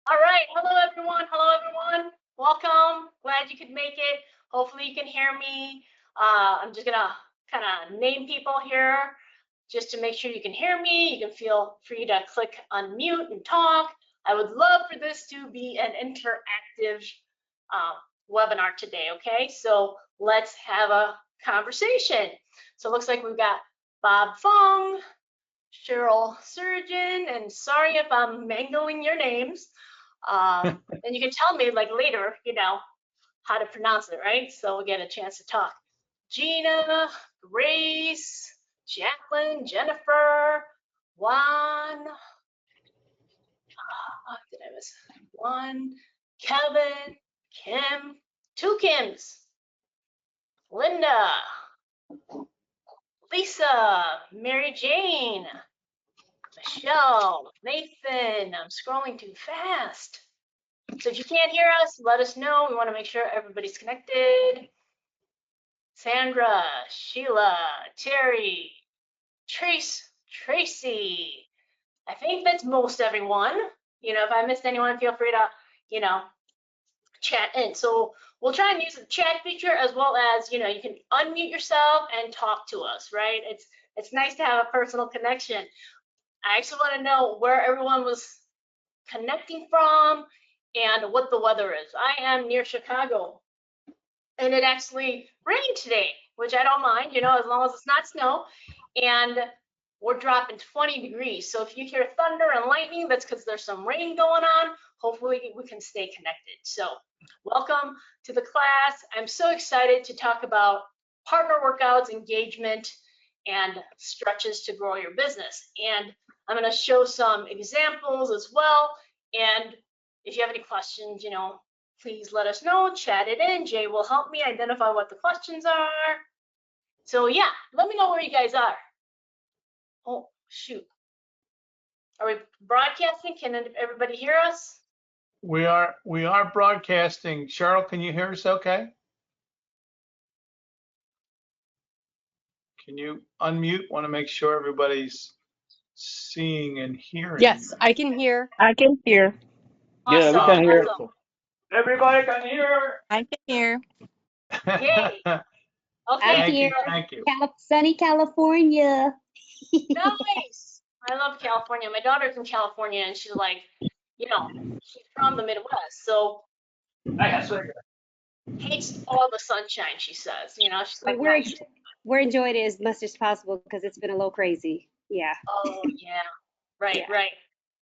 All right. Hello, everyone. Hello, everyone. Welcome. Glad you could make it. Hopefully you can hear me. I'm just going to kind of name people here just to make sure you can hear me. You can feel free to click unmute and talk. I would love for this to be an interactive webinar today, okay? So let's have a conversation. So it looks like we've got Bob Fong, Cheryl Surgeon, and sorry if I'm mangling your names. And you can tell me like later, how to pronounce it, right? So we'll get a chance to talk. Gina, Grace, Jacqueline, Jennifer, Juan, did I miss one? Kevin, Kim, two Kims, Linda, Lisa, Mary Jane, Michelle, Nathan. I'm scrolling too fast. So if you can't hear us, let us know. We want to make sure everybody's connected. Sandra, Sheila, Terry, Tracy. I think that's most everyone. If I missed anyone, feel free to, chat in. So we'll try and use the chat feature as well as, you can unmute yourself and talk to us, right? It's nice to have a personal connection. I actually want to know where everyone was connecting from and what the weather is. I am near Chicago, and it actually rained today, which I don't mind, as long as it's not snow, and we're dropping 20 degrees. So if you hear thunder and lightning, that's because there's some rain going on. Hopefully we can stay connected. So welcome to the class. I'm so excited to talk about partner workouts, engagement, and stretches to grow your business. And I'm going to show some examples as well. And if you have any questions, please let us know, chat it in. Jay will help me identify what the questions are. So yeah, let me know where you guys are. Oh, shoot. Are we broadcasting? Can everybody hear us? We are broadcasting. Cheryl, can you hear us okay? Can you unmute? Want to make sure everybody's seeing and hearing. Yes, I can hear. I can hear. Awesome, Yeah, we can hear. awesome. Everybody can hear. I can hear. Yay. Okay. Thank you. Sunny California. Nice. I love California. My daughter's in California, and she's like, she's from the Midwest, so hates all the sunshine, she says. She's like, We're enjoying it as much as possible because it's been a little crazy. Yeah. oh yeah, right, Yeah.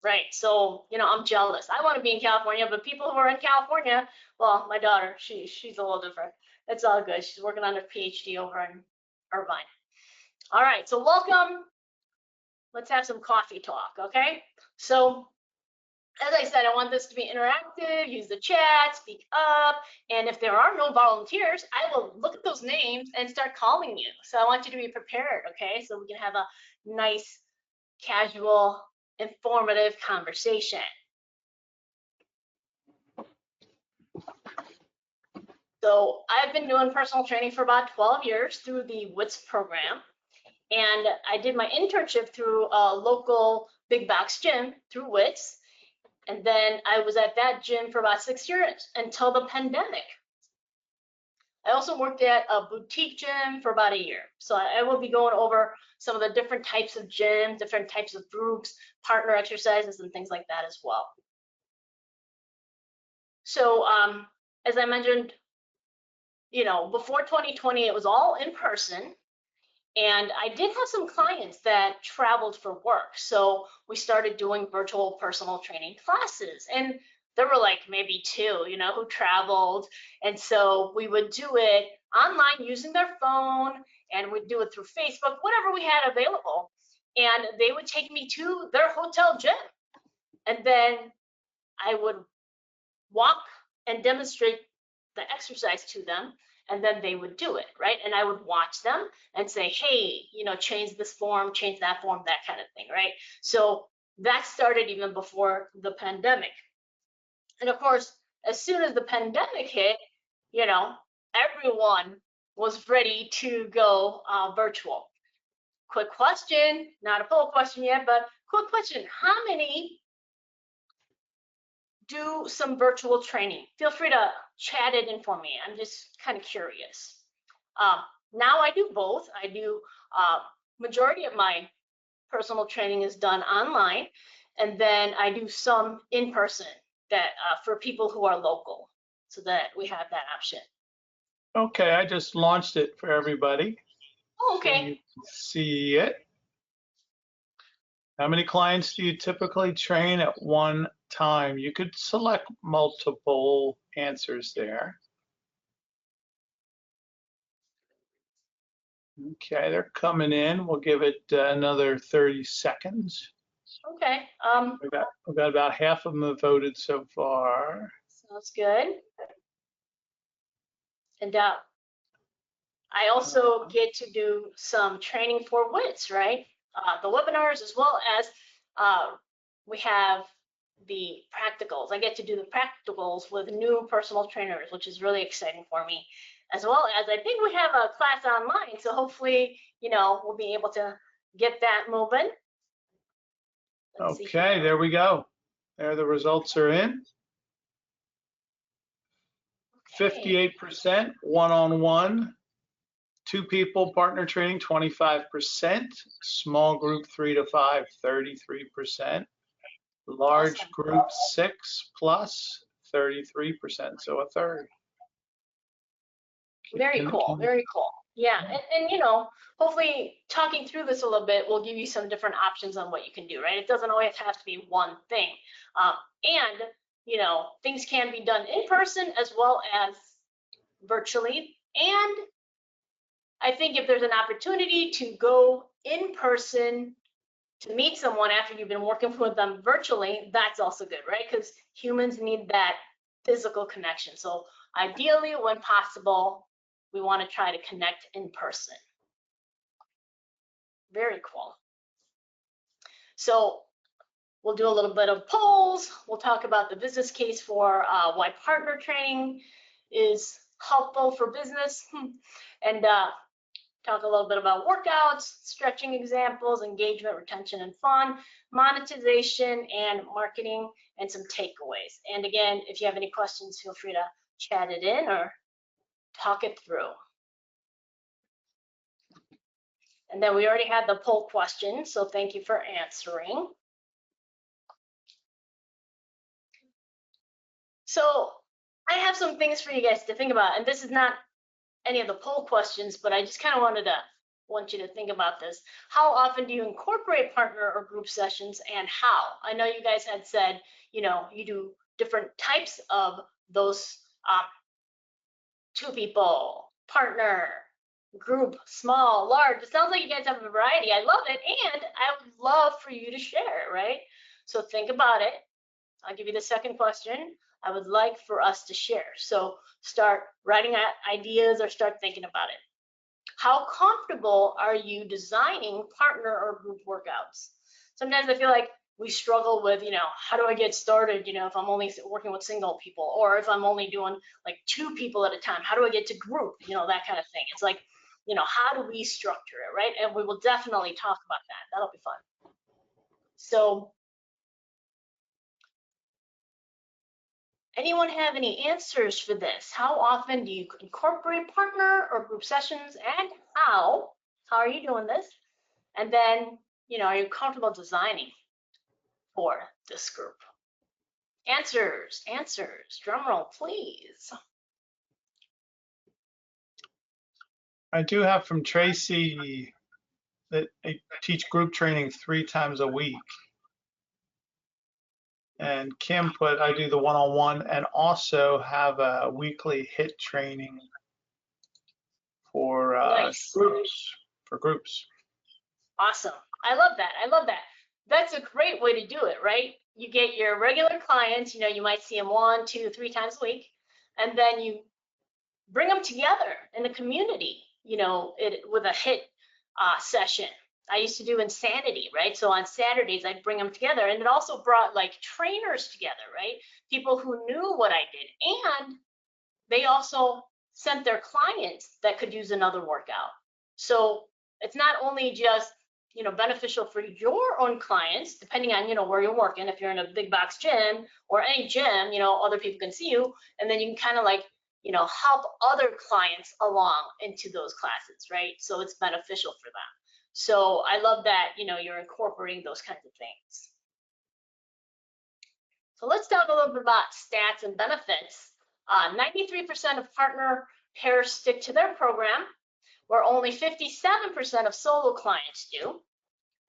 right. So I'm jealous. I want to be in California, but people who are in California, well, my daughter, she's a little different. It's all good. She's working on her PhD over in Irvine. All right, so welcome. Let's have some coffee talk, okay? So as I said, I want this to be interactive, use the chat, speak up, and if there are no volunteers, I will look at those names and start calling you. So I want you to be prepared, okay? So we can have a nice, casual, informative conversation. So I've been doing personal training for about 12 years through the W.I.T.S program, and I did my internship through a local big box gym through W.I.T.S. And then I was at that gym for about 6 years until the pandemic. I also worked at a boutique gym for about a year. So I will be going over some of the different types of gyms, different types of groups, partner exercises, and things like that as well. So as I mentioned, before 2020, it was all in person. And I did have some clients that traveled for work. So we started doing virtual personal training classes. And there were like maybe two, who traveled. And so we would do it online using their phone, and we'd do it through Facebook, whatever we had available. And they would take me to their hotel gym. And then I would walk and demonstrate the exercise to them, and then they would do it, right? And I would watch them and say, hey, change this form, change that form, that kind of thing, right? So that started even before the pandemic. And of course, as soon as the pandemic hit, everyone was ready to go virtual. Quick question, not a full question yet, but quick question. How many do some virtual training, feel free to chat it in for me. I'm just kind of curious. Now I do both. I do majority of my personal training is done online, and then I do some in person that for people who are local, so that we have that option. Okay, I just launched it for everybody. Oh, So okay. you can see it. How many clients do you typically train at one time? You could select multiple answers there. Okay, they're coming in. We'll give it another 30 seconds. Okay. We've got about half of them have voted so far. Sounds good. And I also get to do some training for WITS, right? The webinars, as well as we have the practicals. I get to do the practicals with new personal trainers, which is really exciting for me. As well as I think we have a class online, so hopefully, we'll be able to get that moving. Okay, there we go. There, the results are in. 58% one-on-one, two people partner training, 25%, small group 3 to 5, 33%, large Awesome. group 6 plus, 33%, so a third. Very cool, very cool. Yeah, and hopefully talking through this a little bit will give you some different options on what you can do, right? It doesn't always have to be one thing. And, things can be done in person as well as virtually. And I think if there's an opportunity to go in person to meet someone after you've been working with them virtually, that's also good, right? Because humans need that physical connection. So ideally, when possible, we want to try to connect in person. Very cool. So we'll do a little bit of polls. We'll talk about the business case for why partner training is helpful for business, and talk a little bit about workouts, stretching examples, engagement, retention, and fun, monetization, and marketing, and some takeaways. And again, if you have any questions, feel free to chat it in or talk it through. And then we already had the poll question, so thank you for answering. So I have some things for you guys to think about, and this is not any of the poll questions, but I just kind of want you to think about this. How often do you incorporate partner or group sessions, and how? I know you guys had said, you do different types of those two people, partner, group, small, large. It sounds like you guys have a variety. I love it, and I would love for you to share it, right? So think about it. I'll give you the second question. I would like for us to share. So start writing out ideas or start thinking about it. How comfortable are you designing partner or group workouts? Sometimes I feel like we struggle with, how do I get started, if I'm only working with single people, or if I'm only doing like two people at a time, how do I get to group, that kind of thing. It's like, how do we structure it, right? And we will definitely talk about that. That'll be fun. So anyone have any answers for this? How often do you incorporate partner or group sessions, and how? How are you doing this? And then, are you comfortable designing for this group? Answers, drum roll, please. I do have from Tracy that I teach group training 3 times a week. And Kim put, I do the one-on-one and also have a weekly HIIT training for Nice. groups. Awesome. I love that. That's a great way to do it, right? You get your regular clients, you might see them 1, 2, 3 times a week, and then you bring them together in the community, with a HIIT session. I used to do Insanity, right? So on Saturdays, I'd bring them together, and it also brought like trainers together, right? People who knew what I did, and they also sent their clients that could use another workout. So it's not only just, beneficial for your own clients, depending on, where you're working. If you're in a big box gym or any gym, other people can see you, and then you can kind of like, help other clients along into those classes, right? So it's beneficial for them. So I love that, you're incorporating those kinds of things. So let's talk a little bit about stats and benefits. 93% of partner pairs stick to their program, where only 57% of solo clients do.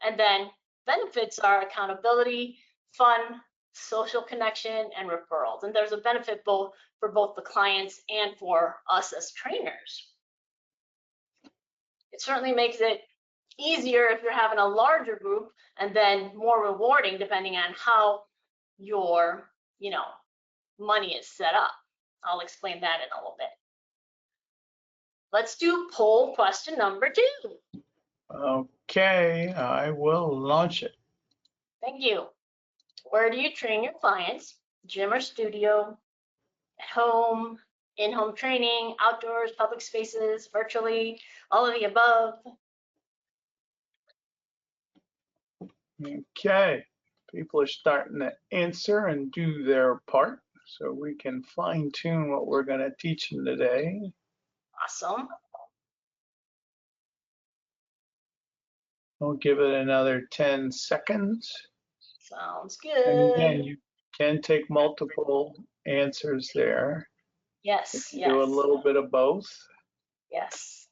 And then benefits are accountability, fun, social connection, and referrals. And there's a benefit for both the clients and for us as trainers. It certainly makes it easier if you're having a larger group, and then more rewarding depending on how your, money is set up. I'll explain that in a little bit. Let's do poll question number 2. Okay, I will launch it. Thank you. Where do you train your clients? Gym or studio? At home? In-home training? Outdoors? Public spaces? Virtually? All of the above? Okay, people are starting to answer and do their part so we can fine tune what we're going to teach them today. Awesome. I'll give it another 10 seconds. Sounds And good. again, you can take multiple answers there. Yes, You yes. do a little bit of both. Yes.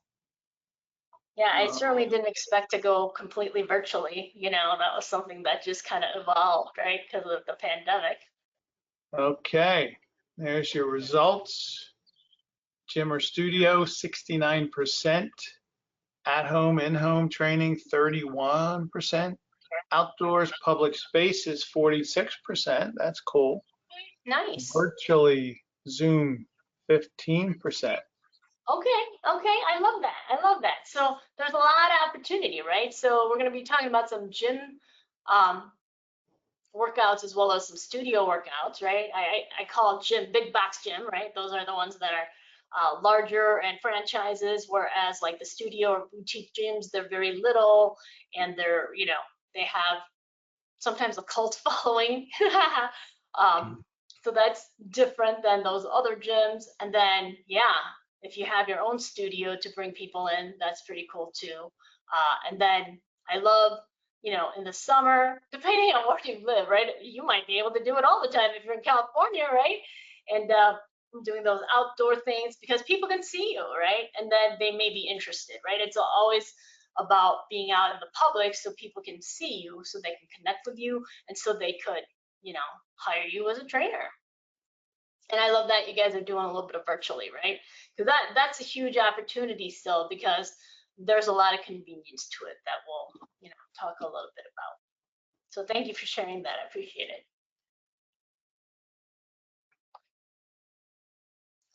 Yeah, I certainly didn't expect to go completely virtually. That was something that just kind of evolved, right, because of the pandemic. Okay, there's your results. Gym or studio, 69%. At home, in-home training, 31%. Outdoors, public spaces, 46%. That's cool. Nice. Virtually, Zoom, 15%. Okay, I love that. I love that. So there's a lot of opportunity, right? So we're going to be talking about some gym workouts as well as some studio workouts, right? I call gym big box gym, right? Those are the ones that are larger and franchises, whereas like the studio or boutique gyms, they're very little and they're, they have sometimes a cult following. So that's different than those other gyms. And then, yeah, if you have your own studio to bring people in, that's pretty cool too. And then I love, in the summer, depending on where you live, right? You might be able to do it all the time if you're in California, right? And doing those outdoor things because people can see you, right? And then they may be interested, right? It's always about being out in the public so people can see you, so they can connect with you, and so they could, hire you as a trainer. And I love that you guys are doing a little bit of virtually, right? Because that's a huge opportunity still, because there's a lot of convenience to it that we'll, talk a little bit about. So thank you for sharing that. I appreciate it.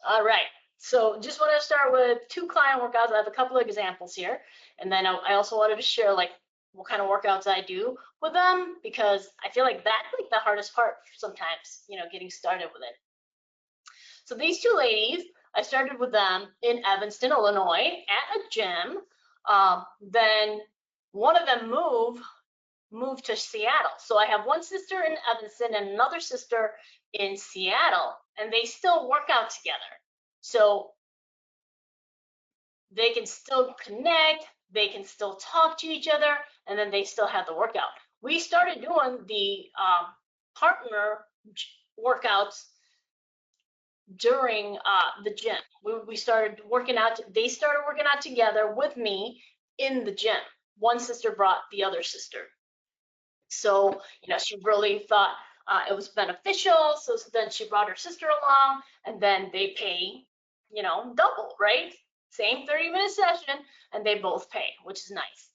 All right. So just want to start with 2 client workouts. I have a couple of examples here. And then I also wanted to share like what kind of workouts I do with them, because I feel like that's like the hardest part sometimes, getting started with it. So these 2 ladies, I started with them in Evanston, Illinois at a gym. Then one of them moved to Seattle. So I have one sister in Evanston and another sister in Seattle, and they still work out together. So they can still connect, they can still talk to each other, and then they still have the workout. We started doing the partner workouts during the gym. We started working out, they started working out together with me in the gym. One sister brought the other sister. So, she really thought it was beneficial. So then she brought her sister along, and then they pay, double, right? Same 30-minute session, and they both pay, which is nice.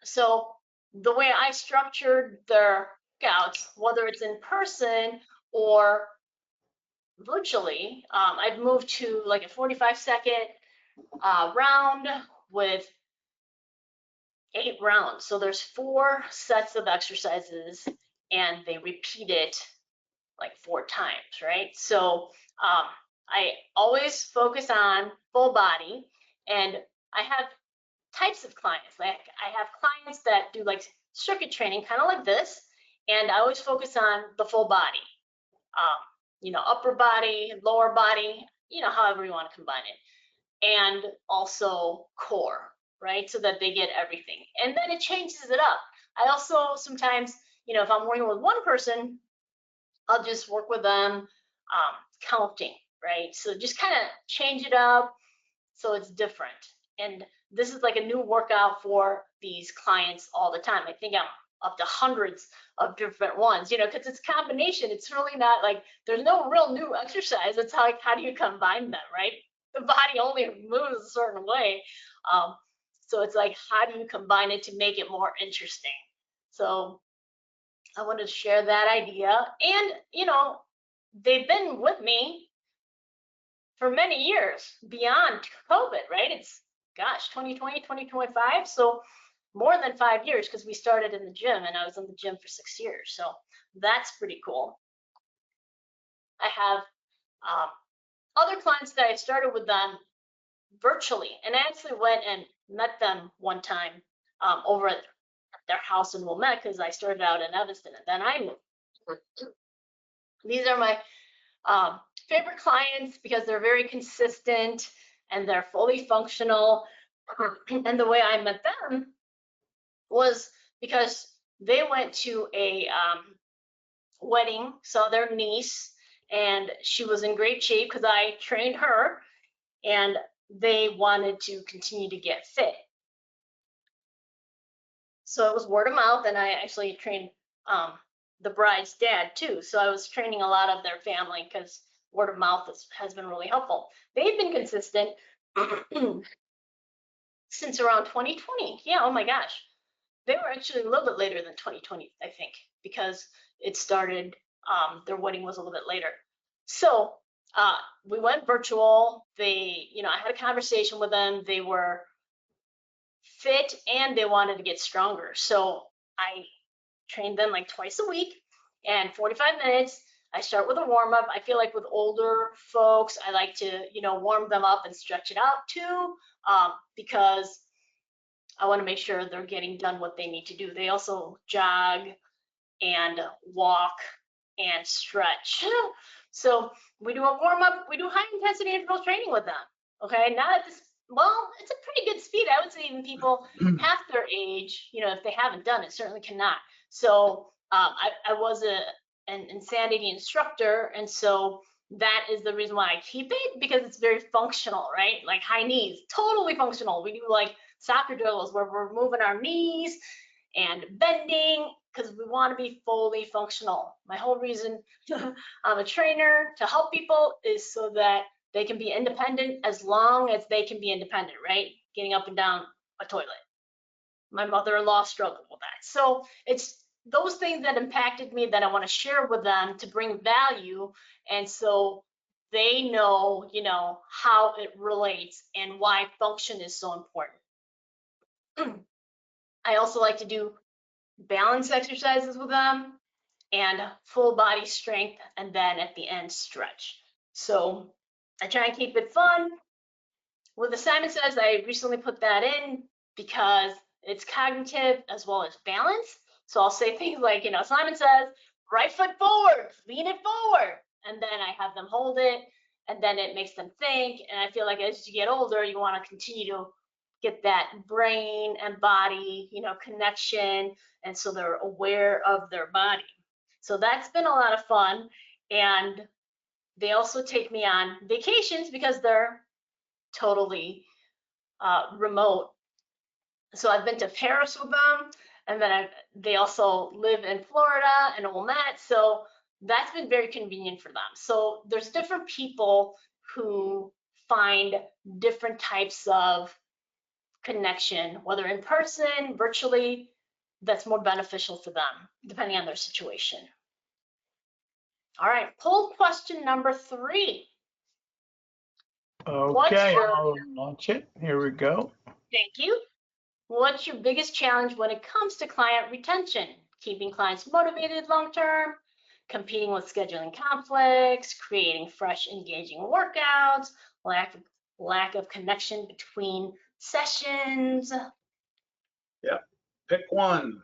So the way I structured their workouts, whether it's in person or virtually, I've moved to like a 45-second round with 8 rounds. So there's 4 sets of exercises, and they repeat it like 4 times, right? So I always focus on full body, and I have types of clients. Like I have clients that do like circuit training, kind of like this, and I always focus on the full body, upper body, lower body, however you want to combine it, and also core, right? So that they get everything. And then it changes it up. I also sometimes, if I'm working with one person, I'll just work with them counting, right? So just kind of change it up so it's different. And this is like a new workout for these clients all the time. I think I'm up to hundreds of different ones, because it's combination. It's really not like there's no real new exercise. It's how do you combine them, right? The body only moves a certain way. So it's like, how do you combine it to make it more interesting? So I wanted to share that idea. And, they've been with me for many years beyond COVID, right? It's, 2020, 2025. So more than 5 years, because we started in the gym and I was in the gym for 6 years. So that's pretty cool. I have other clients that I started with them virtually, and I actually went and met them one time over at their house in Wilmette, because I started out in Evanston and then I moved. These are my favorite clients because they're very consistent and they're fully functional. And the way I met them was because they went to a wedding, saw their niece, and she was in great shape because I trained her, and they wanted to continue to get fit. So it was word of mouth, and I actually trained the bride's dad too. So I was training a lot of their family because word of mouth has been really helpful. They've been consistent since around 2020. Yeah, oh my gosh. They were actually a little bit later than 2020, I think, because it started, their wedding was a little bit later. So we went virtual. They, I had a conversation with them. They were fit and they wanted to get stronger. So I trained them like twice a week and 45 minutes. I start with a warm up. I feel like with older folks, I like to, warm them up and stretch it out too, because I want to make sure they're getting done what they need to do. They also jog and walk and stretch. So we do a warm up, we do high intensity interval training with them. Okay, not at this, well, it's a pretty good speed. I would say even people half their age, if they haven't done it, certainly cannot. So I was an insanity instructor, and so that is the reason why I keep it, because it's very functional, right? Like high knees, totally functional. We do like soccer drills where we're moving our knees and bending because we want to be fully functional. My whole reason I'm a trainer to help people is so that they can be independent as long as they can be independent, right? Getting up and down a toilet. My mother-in-law struggled with that. So it's those things that impacted me that I want to share with them to bring value, and so they know, how it relates and why function is so important. I also like to do balance exercises with them and full body strength, and then at the end stretch. So I try and keep it fun. With Assignment Says, I recently put that in because it's cognitive as well as balance. So I'll say things like, Assignment says, right foot forward, lean it forward. And then I have them hold it, and then it makes them think. And I feel like as you get older, you want to continue to get that brain and body, connection. And so they're aware of their body. So that's been a lot of fun. And they also take me on vacations because they're totally remote. So I've been to Paris with them, and then they also live in Florida and Wilmette. So that's been very convenient for them. So there's different people who find different types of connection, whether in person, virtually, that's more beneficial for them, depending on their situation. All right, poll question number 3. Okay, I'll launch it. Here we go. Thank you. What's your biggest challenge when it comes to client retention? Keeping clients motivated long-term, competing with scheduling conflicts, creating fresh, engaging workouts, lack of connection between sessions. Yep. Pick one.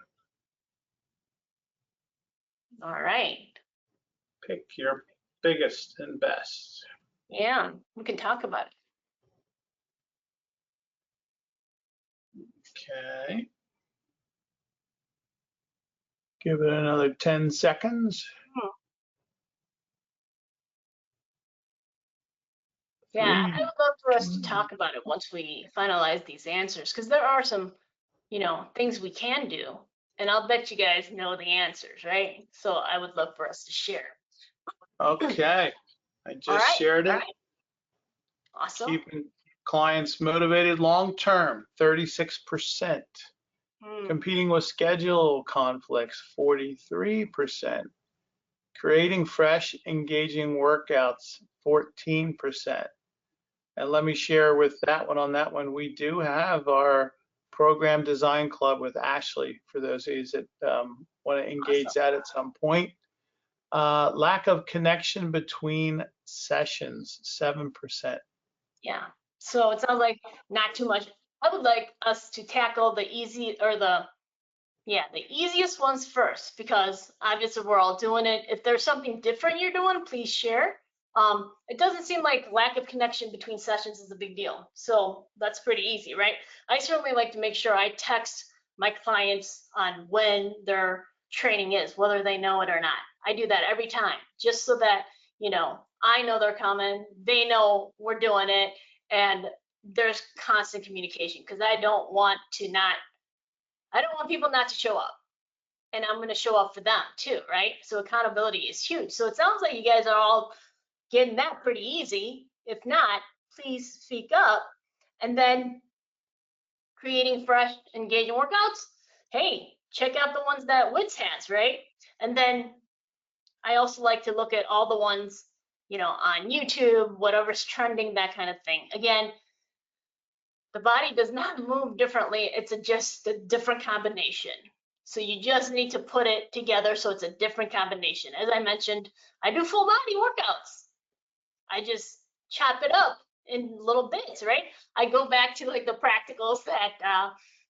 All right. Pick your biggest and best. Yeah, we can talk about it. Okay. Give it another 10 seconds. Yeah, I Three, would love for us to two, talk about it once we finalize these answers, because there are some, things we can do, and I'll bet you guys know the answers, right? So I would love for us to share. Okay. I All just right, shared all it. right. Awesome. Keeping clients motivated long term, 36%. Competing with schedule conflicts, 43%. Creating fresh, engaging workouts, 14%. And let me share with that one on that one, we do have our program design club with Ashley for those of you that want to engage Awesome. that at some point. Lack of connection between sessions, 7%. Yeah. So it sounds like not too much. I would like us to tackle the easiest ones first, because obviously we're all doing it. If there's something different you're doing, please share. It doesn't seem like lack of connection between sessions is a big deal. So that's pretty easy, right? I certainly like to make sure I text my clients on when their training is, whether they know it or not. I do that every time, just so that, I know they're coming, they know we're doing it, and there's constant communication, because I don't want people not to show up, and I'm going to show up for them too, right? So accountability is huge. So it sounds like you guys are all getting that pretty easy. If not, please speak up. And then creating fresh, engaging workouts. Hey, check out the ones that WITS has, right? And then I also like to look at all the ones, on YouTube, whatever's trending, that kind of thing. Again, the body does not move differently. It's just a different combination. So you just need to put it together so it's a different combination. As I mentioned, I do full body workouts. I just chop it up in little bits, right? I go back to like the practicals that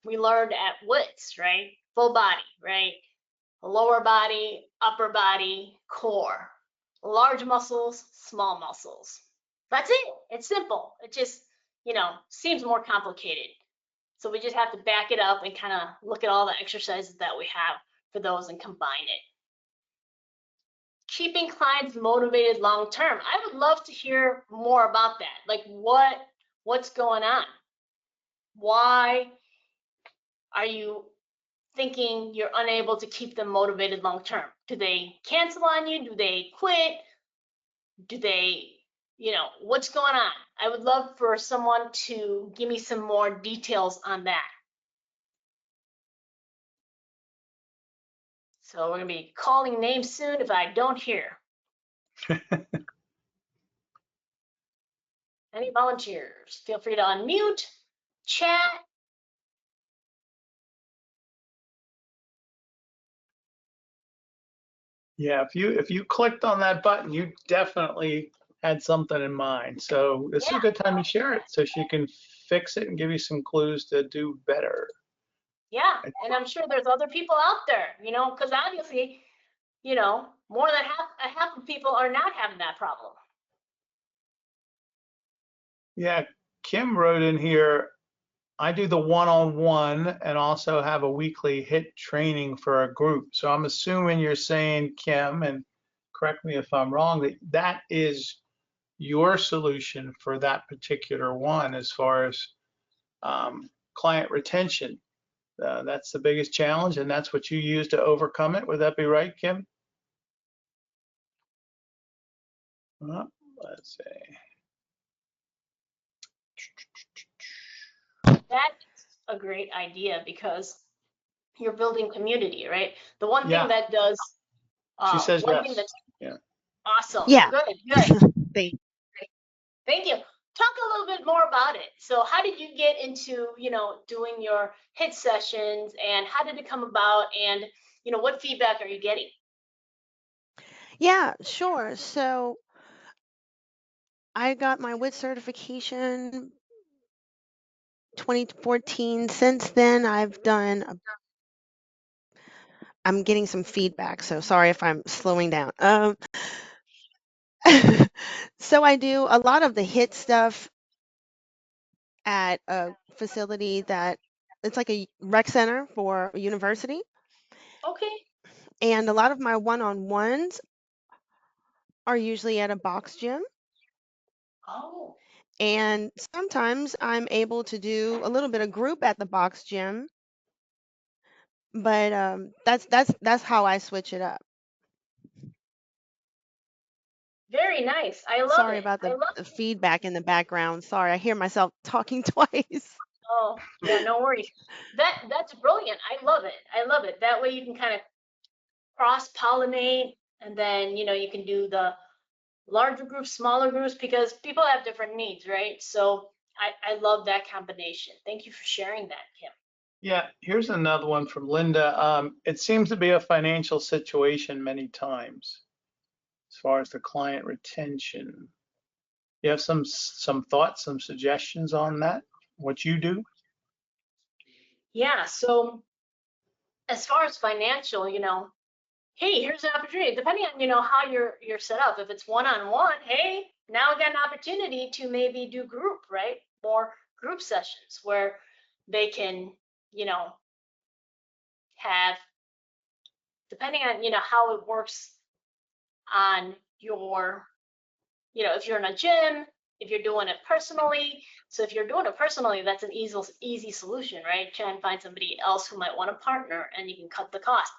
we learned at WITS, right? Full body, right? Lower body, upper body, core. Large muscles, small muscles. That's it. It's simple. It just, seems more complicated. So we just have to back it up and kind of look at all the exercises that we have for those and combine it. Keeping clients motivated long term. I would love to hear more about that. Like what's going on? Why are you thinking you're unable to keep them motivated long term? Do they cancel on you? Do they quit? Do they, what's going on? I would love for someone to give me some more details on that. So we're going to be calling names soon if I don't hear. Any volunteers? Feel free to unmute, chat. Yeah, if you clicked on that button, you definitely had something in mind. So this is a good time to share it so she can fix it and give you some clues to do better. Yeah, and I'm sure there's other people out there, because obviously, more than half of people are not having that problem. Yeah, Kim wrote in here, I do the one-on-one and also have a weekly HIIT training for a group. So I'm assuming you're saying, Kim, and correct me if I'm wrong, that is your solution for that particular one as far as client retention. That's the biggest challenge, and that's what you use to overcome it. Would that be right, Kim? Let's see. That's a great idea, because you're building community, right? The one Yeah. thing that does, She says one yes. thing that's Yeah. awesome. Yeah. Good. Thank you. Talk a little bit more about it. So how did you get into, doing your HIIT sessions, and how did it come about, and, what feedback are you getting? Yeah, sure. So I got my WIT certification 2014. Since then, I've done, I'm getting some feedback, so sorry if I'm slowing down. So I do a lot of the HIIT stuff at a facility that it's like a rec center for a university. Okay. And a lot of my one-on-ones are usually at a box gym. Oh, And sometimes I'm able to do a little bit of group at the box gym, but that's how I switch it up. very nice. I love Sorry it. about I love the feedback in the background. Sorry, I hear myself talking twice. Oh, yeah, no worries. That's brilliant. I love it. I love it. That way you can kind of cross-pollinate, and then, you can do the larger groups, smaller groups, because people have different needs, right? So I love that combination. Thank you for sharing that, Kim. Yeah, here's another one from Linda. It seems to be a financial situation many times as far as the client retention. You have some thoughts, some suggestions on that? What you do? Yeah, so as far as financial, hey, here's an opportunity. Depending on, how you're set up. If it's one-on-one, hey, now we got an opportunity to maybe do group, right? More group sessions where they can, have, depending on, how it works on your, if you're in a gym, if you're doing it personally. So if you're doing it personally, that's an easy solution, right? Try and find somebody else who might want to partner, and you can cut the cost.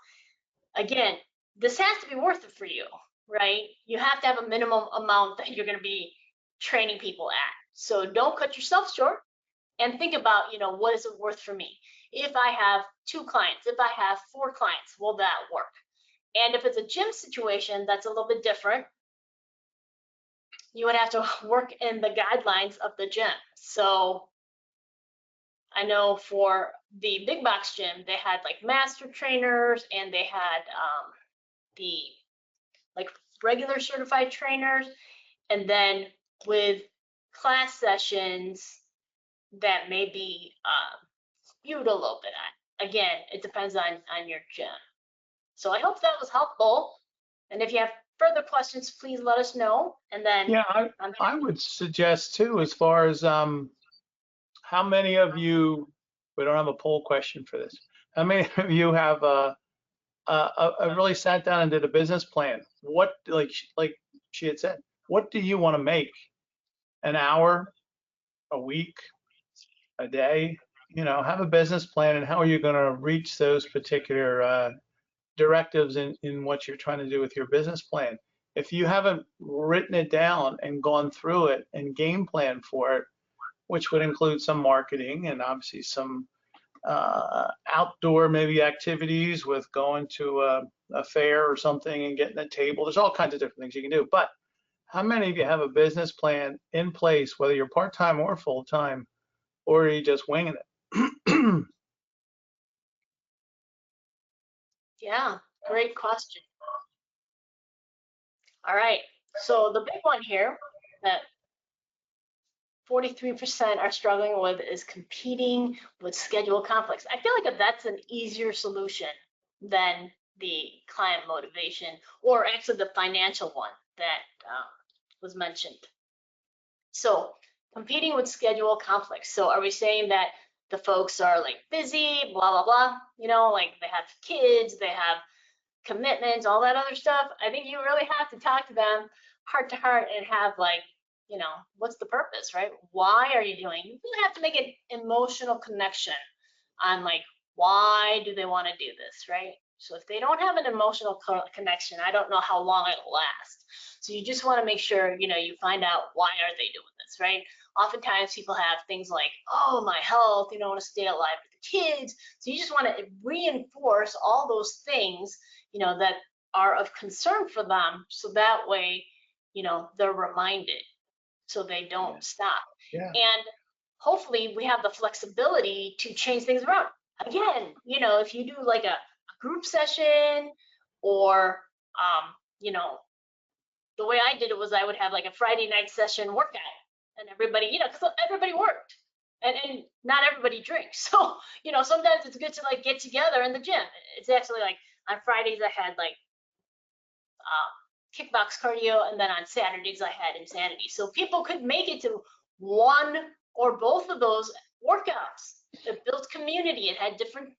Again, this has to be worth it for you, right? You have to have a minimum amount that you're going to be training people at. So don't cut yourself short, and think about, what is it worth for me? If I have 2 clients, if I have 4 clients, will that work? And if it's a gym situation, that's a little bit different. You would have to work in the guidelines of the gym. So I know for the big box gym, they had like master trainers, and they had the like regular certified trainers, and then with class sessions that may be skewed a little bit. Again, it depends on your gym. So I hope that was helpful. And if you have further questions, please let us know. And then Yeah, I would suggest too, as far as how many of you, we don't have a poll question for this. How many of you have really sat down and did a business plan? What, like she had said, what do you want to make? An hour, a week, a day? Have a business plan, and how are you going to reach those particular directives in what you're trying to do with your business plan. If you haven't written it down and gone through it and game plan for it, which would include some marketing and obviously some outdoor maybe activities with going to a fair or something and getting a table. There's all kinds of different things you can do. But how many of you have a business plan in place, whether you're part-time or full-time, or are you just winging it? Yeah, great question. All right. So the big one here that 43% are struggling with is competing with schedule conflicts. I feel like that's an easier solution than the client motivation, or actually the financial one that was mentioned. So competing with schedule conflicts. So are we saying that the folks are like busy, blah, blah, blah, like they have kids, they have commitments, all that other stuff? I think you really have to talk to them heart to heart and have like, what's the purpose, right? Why are you doing? You really have to make an emotional connection on like, why do they want to do this, right? So if they don't have an emotional connection, I don't know how long it'll last. So you just want to make sure, you find out why are they doing this, right? Oftentimes people have things like, oh, my health, I want to stay alive with the kids. So you just want to reinforce all those things, that are of concern for them. So that way, they're reminded so they don't stop. Yeah. And hopefully we have the flexibility to change things around. Again, if you do like a group session, or, the way I did it was I would have like a Friday night session workout, and everybody, because everybody worked. and not everybody drinks. So, you know, sometimes it's good to like get together in the gym. It's actually like on Fridays I had like Kickbox Cardio, and then on Saturdays I had Insanity. So people could make it to one or both of those workouts. It built community. It had different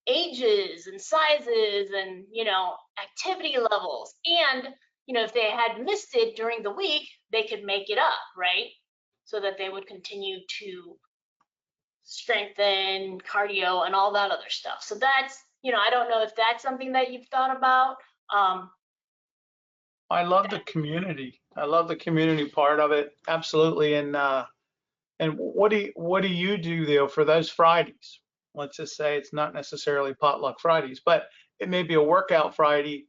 ages and sizes and, you know, activity levels. And, you know, if they had missed it during the week, they could make it up, right? So that they would continue to strengthen cardio and all that other stuff. So that's, you know, I don't know if that's something that you've thought about. I love the community. I love the community part of it. Absolutely. And what do you do though for those Fridays? Let's just say it's not necessarily potluck Fridays, but it may be a workout Friday.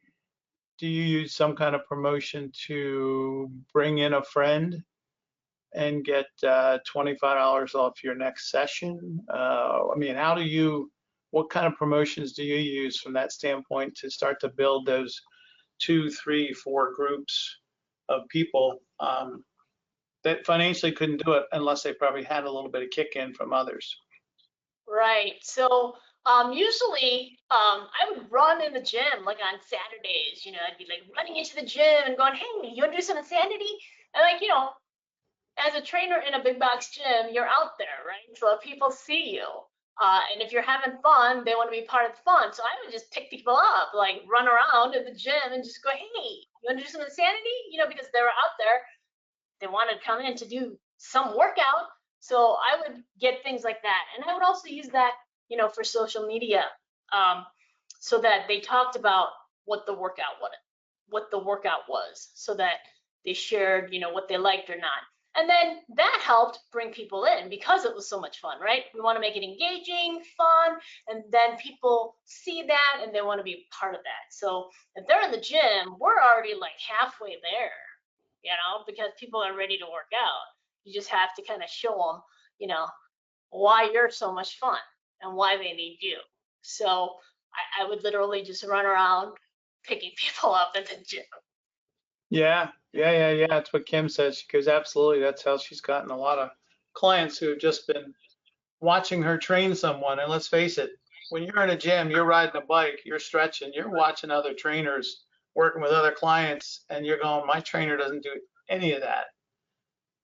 Do you use some kind of promotion to bring in a friend and get $25 off your next session? I mean, what kind of promotions do you use from that standpoint to start to build those 2, 3, 4 groups of people that financially couldn't do it unless they probably had a little bit of kick in from others? Right. So usually I would run in the gym like on Saturdays. You know, I'd be like running into the gym and going, "Hey, you want to do some insanity?" And like, you know, as a trainer in a big box gym, you're out there, right? So people see you. And if you're having fun, they want to be part of the fun. So I would just pick people up, like run around in the gym and just go, "Hey, you want to do some insanity?" You know, because they were out there, they wanted to come in to do some workout. So I would get things like that. And I would also use that, you know, for social media, so that they talked about what the workout was, so that they shared, you know, what they liked or not. And then that helped bring people in because it was so much fun, right? We want to make it engaging, fun, and then people see that and they want to be part of that. So if they're in the gym, we're already like halfway there, you know, because people are ready to work out. You just have to kind of show them, you know, why you're so much fun and why they need you. So I would literally just run around picking people up at the gym. Yeah. That's what Kim says. She goes, absolutely. That's how she's gotten a lot of clients who have just been watching her train someone. And let's face it, when you're in a gym, you're riding a bike, you're stretching, you're watching other trainers working with other clients, and you're going, my trainer doesn't do any of that.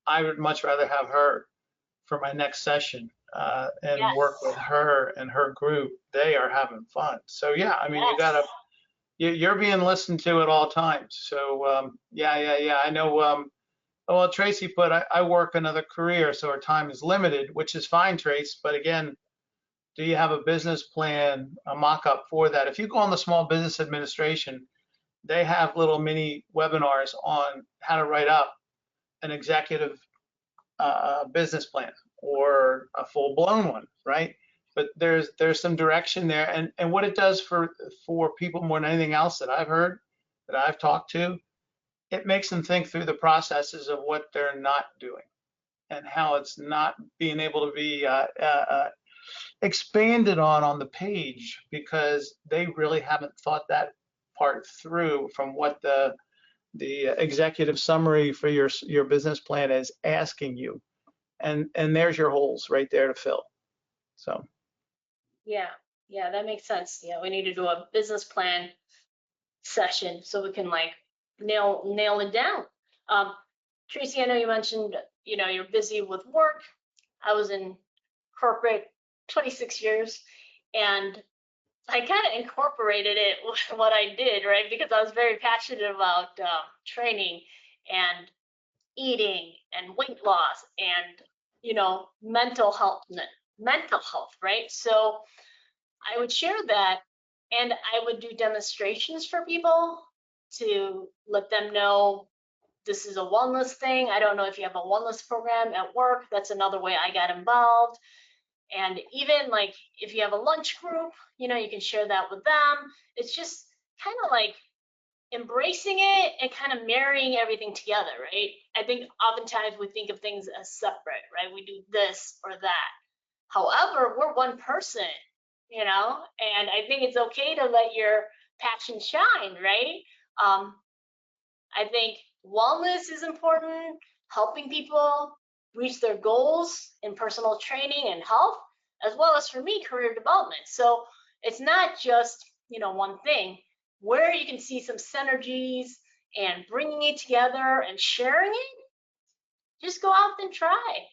I would much rather have her for my next session and work with Yes. her and her group. They are having fun. So yeah, I mean, Yes. you're being listened to at all times. So yeah. I know. Well, Tracy put, I work another career, so our time is limited, which is fine, Trace. But again, do you have a business plan, a mock-up for that? If you go on the Small Business Administration, they have little mini webinars on how to write up an executive business plan or a full-blown one, right? But there's some direction there, and what it does for people more than anything else that I've heard, that I've talked to, it makes them think through the processes of what they're not doing and how it's not being able to be expanded on the page, because they really haven't thought that part through from what the executive summary for your business plan is asking you. And there's your holes right there to fill. So Yeah, that makes sense. Yeah, we need to do a business plan session so we can like nail it down. Tracy, I know you mentioned, you know, you're busy with work. I was in corporate 26 years, and I kind of incorporated it with what I did, right? Because I was very passionate about training and eating and weight loss and, you know, mental health, right? So I would share that, and I would do demonstrations for people to let them know this is a wellness thing. I don't know if you have a wellness program at work. That's another way I got involved. And even like if you have a lunch group, you know, you can share that with them. It's just kind of like embracing it and kind of marrying everything together, right? I think oftentimes we think of things as separate, right? We do this or that. However, we're one person, you know, and I think it's okay to let your passion shine, right? I think wellness is important, helping people, reach their goals in personal training and health, as well as for me, career development. So it's not just, one thing. Where you can see some synergies and bringing it together and sharing it, just go out and try.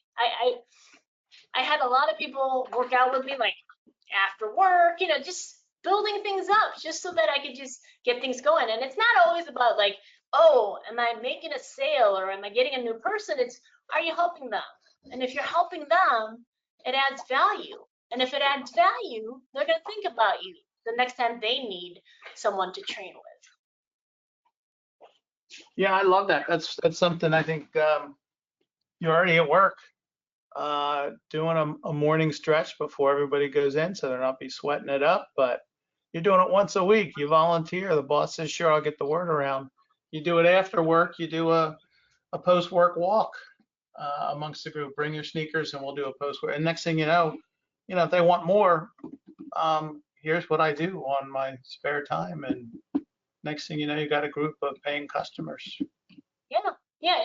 I had a lot of people work out with me, like after work, just building things up just so that I could just get things going. And it's not always about like, oh, am I making a sale or am I getting a new person? It's, are you helping them? And if you're helping them, it adds value. And if it adds value, they're going to think about you the next time they need someone to train with. Yeah, I love that. That's something I think you're already at work doing a morning stretch before everybody goes in, so they're not be sweating it up. But you're doing it once a week. You volunteer. The boss says, sure, I'll get the word around. You do it after work. You do a post-work walk amongst the group. Bring your sneakers and we'll do a post-work. And next thing you know, if they want more, here's what I do on my spare time. And next thing you know, you got a group of paying customers. Yeah,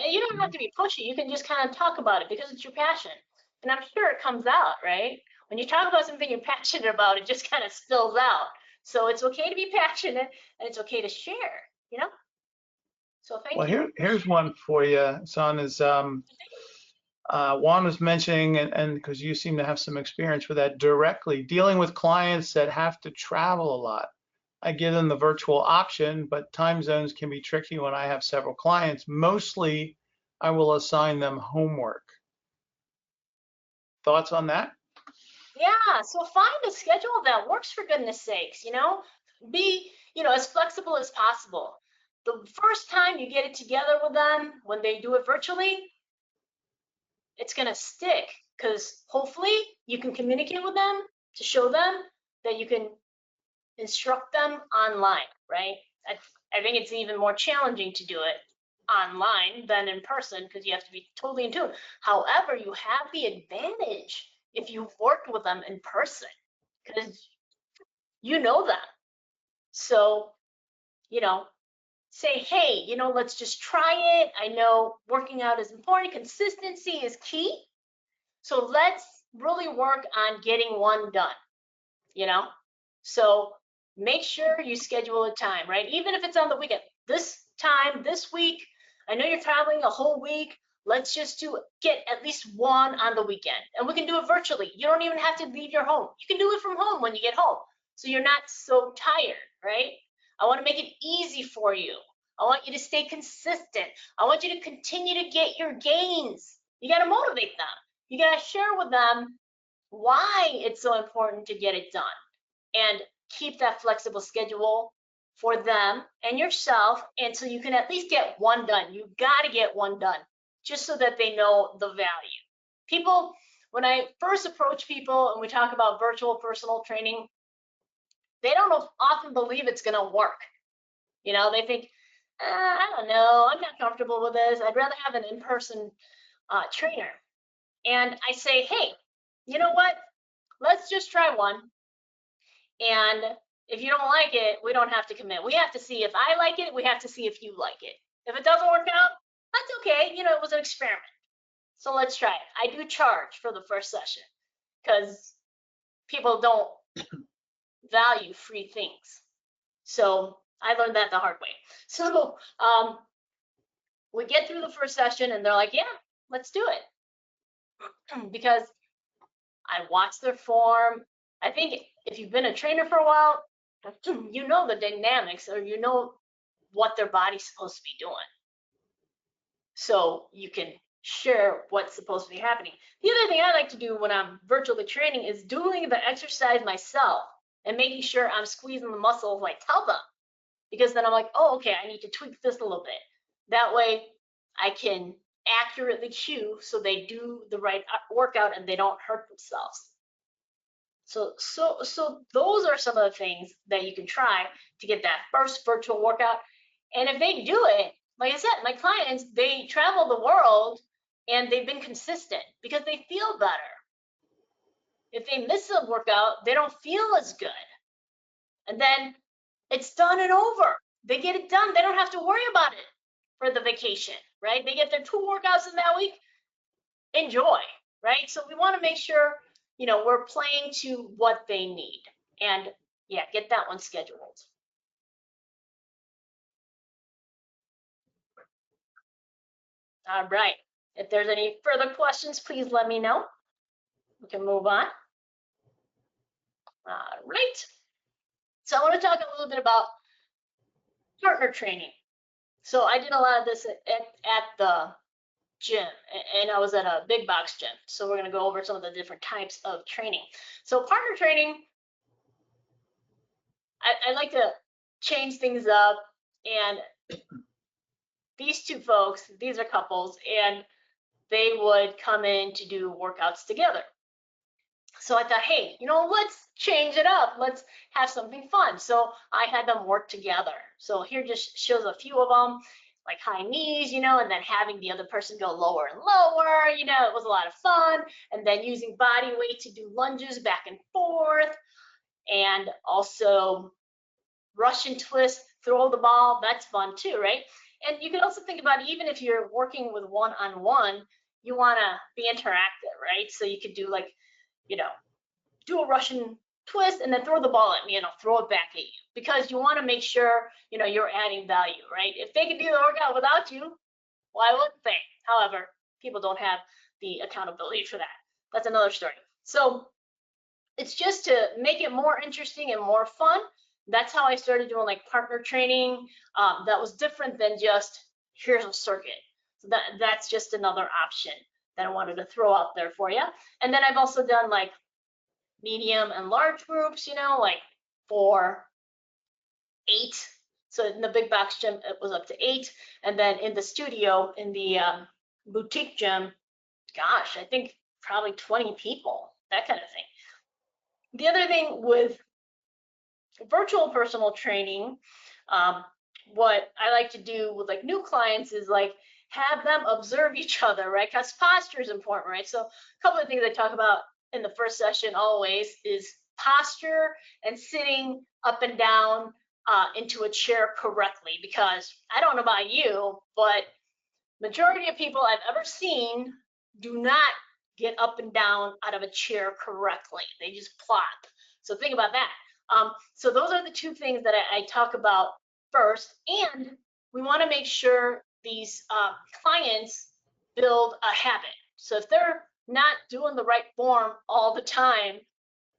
you don't have to be pushy. You can just kind of talk about it because it's your passion. And I'm sure it comes out, right? When you talk about something you're passionate about, it just kind of spills out. So it's okay to be passionate and it's okay to share, So thank you. Well, here's one for you, Son, is Juan was mentioning, and because you seem to have some experience with that directly, dealing with clients that have to travel a lot. I give them the virtual option, but time zones can be tricky when I have several clients. Mostly, I will assign them homework. Thoughts on that? Yeah, so find a schedule that works, for goodness sakes, be, as flexible as possible. The first time you get it together with them, when they do it virtually, it's going to stick because hopefully you can communicate with them to show them that you can instruct them online, right? I think it's even more challenging to do it online than in person because you have to be totally in tune. However, you have the advantage if you've worked with them in person because you know them. So, say, hey, let's just try it. I know working out is important. Consistency is key. So let's really work on getting one done, So make sure you schedule a time, right? Even if it's on the weekend, this time, this week, I know you're traveling a whole week. Let's just get at least one on the weekend. And we can do it virtually. You don't even have to leave your home. You can do it from home when you get home. So you're not so tired, right? I want to make it easy for you. I want you to stay consistent. I want you to continue to get your gains. You got to motivate them. You got to share with them why it's so important to get it done and keep that flexible schedule for them and yourself. And so you can at least get one done. You got to get one done just so that they know the value. People, when I first approach people and we talk about virtual personal training, they don't often believe it's going to work. They think, I don't know, I'm not comfortable with this. I'd rather have an in-person trainer. And I say, hey, you know what? Let's just try one. And if you don't like it, we don't have to commit. We have to see if I like it. We have to see if you like it. If it doesn't work out, that's okay. It was an experiment. So let's try it. I do charge for the first session because people don't value free things. So I learned that the hard way. So we get through the first session and they're like, yeah, let's do it. Because I watch their form. I think if you've been a trainer for a while, you know the dynamics or you know what their body's supposed to be doing. So you can share what's supposed to be happening. The other thing I like to do when I'm virtually training is doing the exercise myself and making sure I'm squeezing the muscles like tell them. Because then I'm like, oh, okay, I need to tweak this a little bit. That way I can accurately cue so they do the right workout and they don't hurt themselves. So those are some of the things that you can try to get that first virtual workout. And if they do it, like I said, my clients, they travel the world and they've been consistent because they feel better. If they miss a workout, they don't feel as good. And then it's done and over. They get it done. They don't have to worry about it for the vacation, right? They get their 2 workouts in that week. enjoy, right? So we want to make sure, you know, we're playing to what they need. And yeah, get that one scheduled. All right. If there's any further questions, please let me know. We can move on. All right. So I want to talk a little bit about partner training. So I did a lot of this at the gym, and I was at a big box gym. So we're going to go over some of the different types of training. So partner training, I like to change things up, and these two folks, these are couples, and they would come in to do workouts together. So I thought, hey, you know, let's change it up. Let's have something fun. So I had them work together. So here just shows a few of them, like high knees, you know, and then having the other person go lower and lower, you know, it was a lot of fun. And then using body weight to do lunges back and forth. And also rush and twist, throw the ball, that's fun too, right? And you can also think about, even if you're working with one-on-one, you want to be interactive, right? So you could do like, you know, do a Russian twist and then throw the ball at me and I'll throw it back at you, because you want to make sure, you know, you're adding value, right? If they can do the workout without you, why wouldn't they? However, people don't have the accountability for that. That's another story. So it's just to make it more interesting and more fun. That's how I started doing like partner training. That was different than just here's a circuit. So that's just another option that I wanted to throw out there for you. And then I've also done like medium and large groups, you know, like 4, 8. So in the big box gym, it was up to 8. And then in the studio, in the boutique gym, gosh, I think probably 20 people, that kind of thing. The other thing with virtual personal training, what I like to do with like new clients is like have them observe each other, right? Because posture is important, right? So a couple of things I talk about in the first session always is posture and sitting up and down into a chair correctly, because I don't know about you, but majority of people I've ever seen do not get up and down out of a chair correctly. They just plop. So think about that. So those are the two things that I talk about first, and we want to make sure these clients build a habit. So if they're not doing the right form all the time,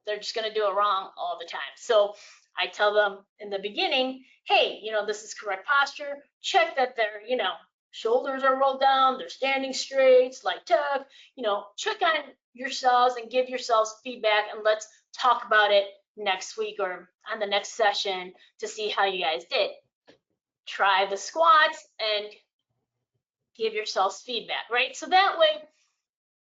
they're just going to do it wrong all the time. So I tell them in the beginning, hey, you know, this is correct posture. Check that their, you know, shoulders are rolled down, they're standing straight, slight tuck, you know, check on yourselves and give yourselves feedback, and let's talk about it next week or on the next session to see how you guys did. Try the squats and give yourselves feedback, right? So that way,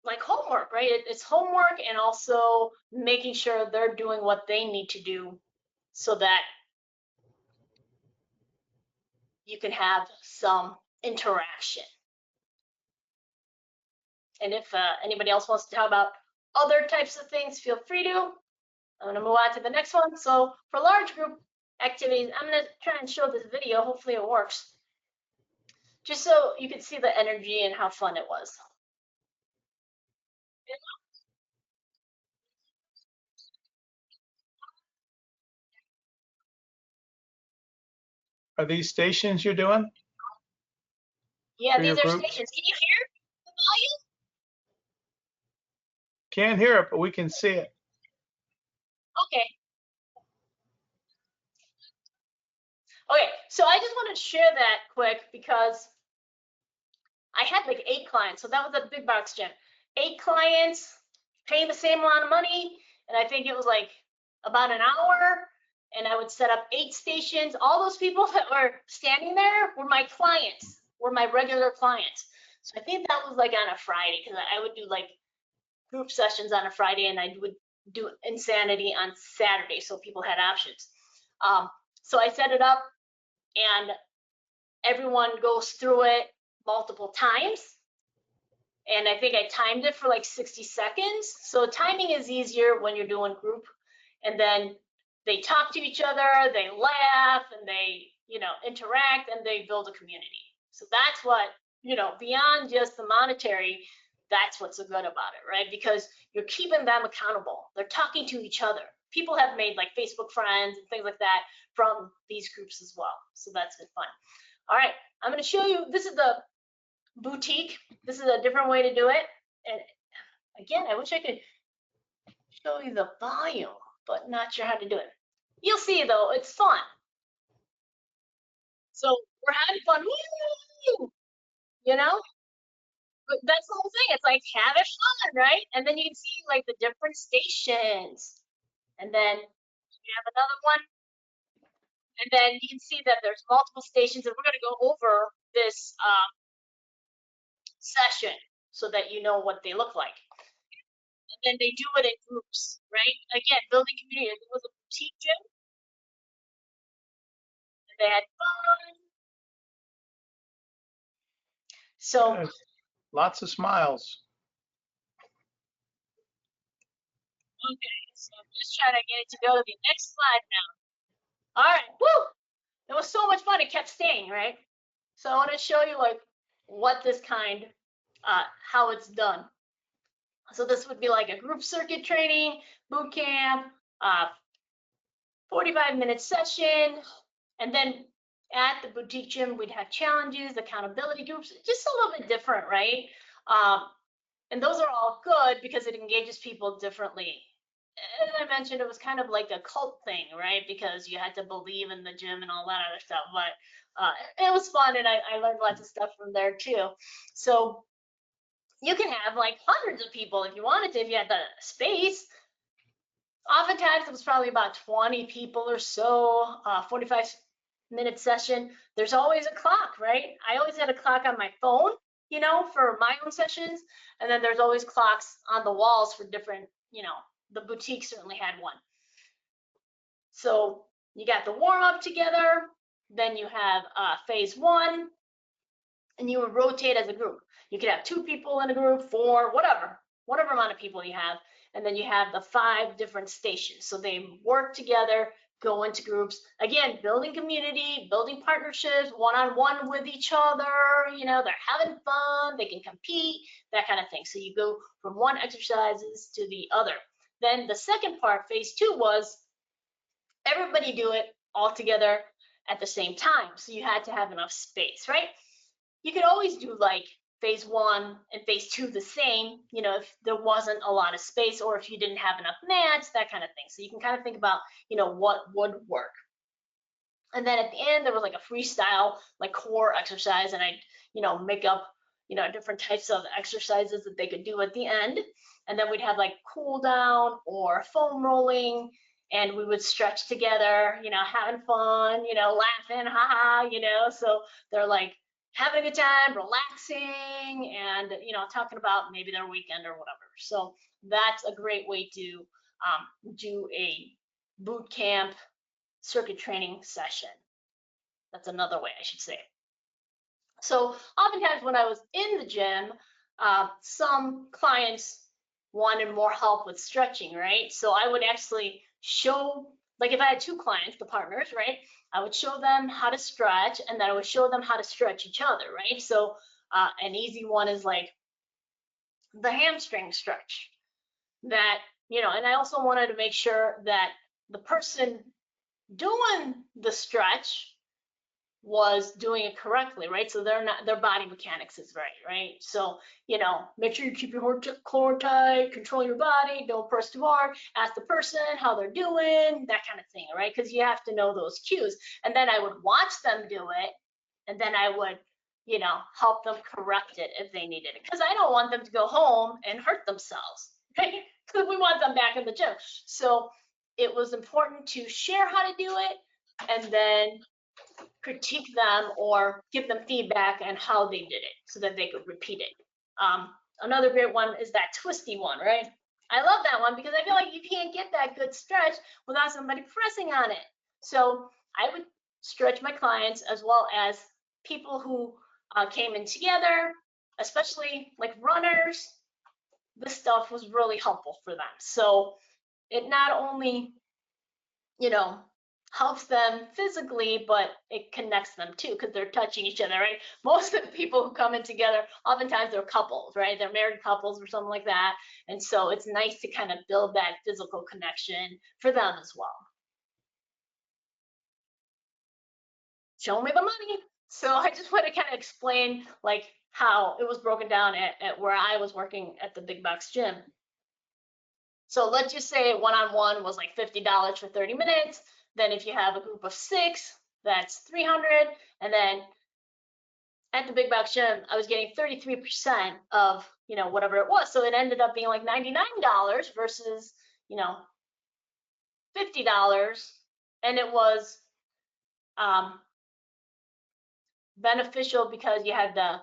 like homework, right? It's homework, and also making sure they're doing what they need to do so that you can have some interaction. And if anybody else wants to talk about other types of things, feel free to. I'm gonna move on to the next one. So for large group activities, I'm gonna try and show this video. Hopefully it works. Just so you can see the energy and how fun it was. Are these stations you're doing? Yeah, For these your are group? stations. Can you hear the volume? Can't hear it, but we can see it. Okay. Okay, so I just want to share that quick because I had like 8 clients. So that was a big box gym. 8 clients paying the same amount of money. And I think it was like about an hour. And I would set up 8 stations. All those people that were standing there were my clients, were my regular clients. So I think that was like on a Friday, because I would do like group sessions on a Friday and I would do Insanity on Saturday. So people had options. So I set it up and everyone goes through it multiple times. And I think I timed it for like 60 seconds. So timing is easier when you're doing group. And then they talk to each other, they laugh, and they, you know, interact, and they build a community. So that's what, you know, beyond just the monetary, that's what's so good about it, right? Because you're keeping them accountable. They're talking to each other. People have made like Facebook friends and things like that from these groups as well. So that's been fun. All right, I'm going to show you, this is the boutique. This is a different way to do it. And again, I wish I could show you the volume, but not sure how to do it. You'll see though, it's fun. So we're having fun, woo! You know? But that's the whole thing. It's like having fun, right? And then you can see like the different stations. And then you have another one. And then you can see that there's multiple stations, and we're going to go over this session so that you know what they look like. And then they do it in groups, right? Again, building community. It was a boutique gym. And they had fun. So Good. Lots of smiles. okay, so I'm just trying to get it to go to the next slide now. All right, woo! It was so much fun. It kept staying, right? So I want to show you like what this kind, how it's done. So this would be like a group circuit training, boot camp, 45-minute session, and then at the boutique gym we'd have challenges, accountability groups, just a little bit different, right? And those are all good because it engages people differently. As I mentioned, it was kind of like a cult thing, right? Because you had to believe in the gym and all that other stuff. But it was fun, and I learned lots of stuff from there too. So you can have like hundreds of people if you wanted to, if you had the space. Oftentimes it was probably about 20 people or so, 45-minute session. There's always a clock, right? I always had a clock on my phone, you know, for my own sessions. And then there's always clocks on the walls for different, you know, the boutique certainly had one. So you got the warm up together, then you have phase one, and you would rotate as a group. You could have 2 people in a group, 4, whatever amount of people you have. And then you have the 5 different stations. So they work together, go into groups. Again, building community, building partnerships, one-on-one with each other. You know, they're having fun, they can compete, that kind of thing. So you go from one exercises to the other. Then the second part, phase 2, was everybody do it all together at the same time. So you had to have enough space, right? You could always do like phase 1 and phase 2 the same, you know, if there wasn't a lot of space or if you didn't have enough mats, that kind of thing. So you can kind of think about, you know, what would work. And then at the end, there was like a freestyle, like core exercise, and I'd, you know, make up, you know, different types of exercises that they could do at the end. And then we'd have like cool down or foam rolling, and we would stretch together, you know, having fun, you know, laughing, haha, you know. So they're like having a good time, relaxing, and, you know, talking about maybe their weekend or whatever. So that's a great way to do a boot camp circuit training session. That's another way I should say. So oftentimes when I was in the gym, some clients wanted more help with stretching, right? So I would actually show, like if I had 2 clients, the partners, right? I would show them how to stretch, and then I would show them how to stretch each other, right? So an easy one is like the hamstring stretch that, you know, and I also wanted to make sure that the person doing the stretch was doing it correctly, right? So they're not, their body mechanics is right? So, you know, make sure you keep your core tight, control your body, don't press too hard, ask the person how they're doing, that kind of thing, right? Because you have to know those cues. And then I would watch them do it, and then I would, you know, help them correct it if they needed it. Because I don't want them to go home and hurt themselves, right? Because we want them back in the gym. So it was important to share how to do it, and then critique them or give them feedback on how they did it so that they could repeat it. Another great one is that twisty one, right? I love that one because I feel like you can't get that good stretch without somebody pressing on it. So I would stretch my clients as well as people who came in together, especially like runners. This stuff was really helpful for them. So it not only, you know, helps them physically, but it connects them too because they're touching each other, right? Most of the people who come in together, oftentimes they're couples, right? They're married couples or something like that. And so it's nice to kind of build that physical connection for them as well. Show me the money. So I just want to kind of explain like how it was broken down at where I was working at the big box gym. So let's just say one-on-one was like $50 for 30 minutes. Then if you have a group of 6, that's $300. And then at the big box gym, I was getting 33% of, whatever it was. So it ended up being like $99 versus, $50. And it was beneficial because you had the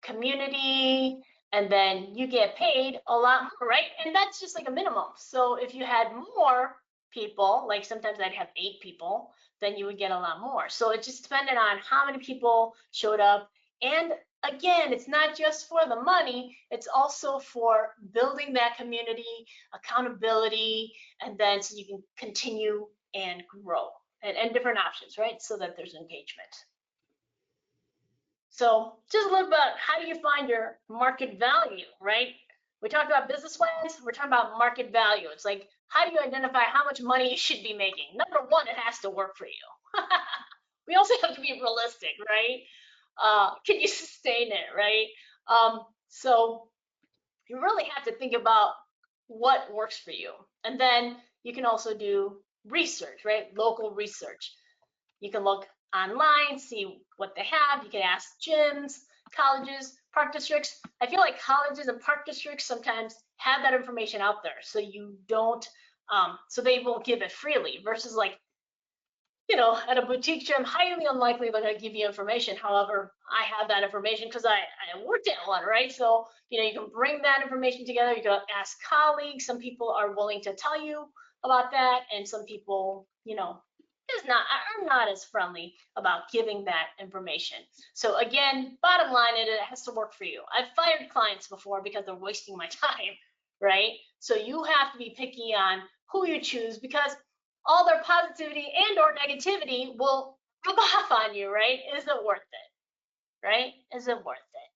community, and then you get paid a lot more, right? And that's just like a minimum. So if you had more people, like sometimes I'd have 8 people, then you would get a lot more. So it just depended on how many people showed up. And again, it's not just for the money, it's also for building that community, accountability, and then so you can continue and grow and different options, right? So that there's engagement. So just a little bit, how do you find your market value, right? We talked about business plans, we're talking about market value. It's like, how do you identify how much money you should be making? Number one, it has to work for you. We also have to be realistic, right? Can you sustain it, right? So you really have to think about what works for you. And then you can also do research, right? Local research. You can look online, see what they have. You can ask gyms, colleges, park districts. I feel like colleges and park districts sometimes have that information out there, so you don't, so they won't give it freely. Versus like, at a boutique gym, highly unlikely they're going to give you information. However, I have that information because I worked at one, right? So you can bring that information together. You can ask colleagues. Some people are willing to tell you about that, and some people, are not as friendly about giving that information. So again, bottom line, it has to work for you. I've fired clients before because they're wasting my time, right? So you have to be picky on who you choose because all their positivity and or negativity will rub off on you, right? Is it worth it, right? Is it worth it?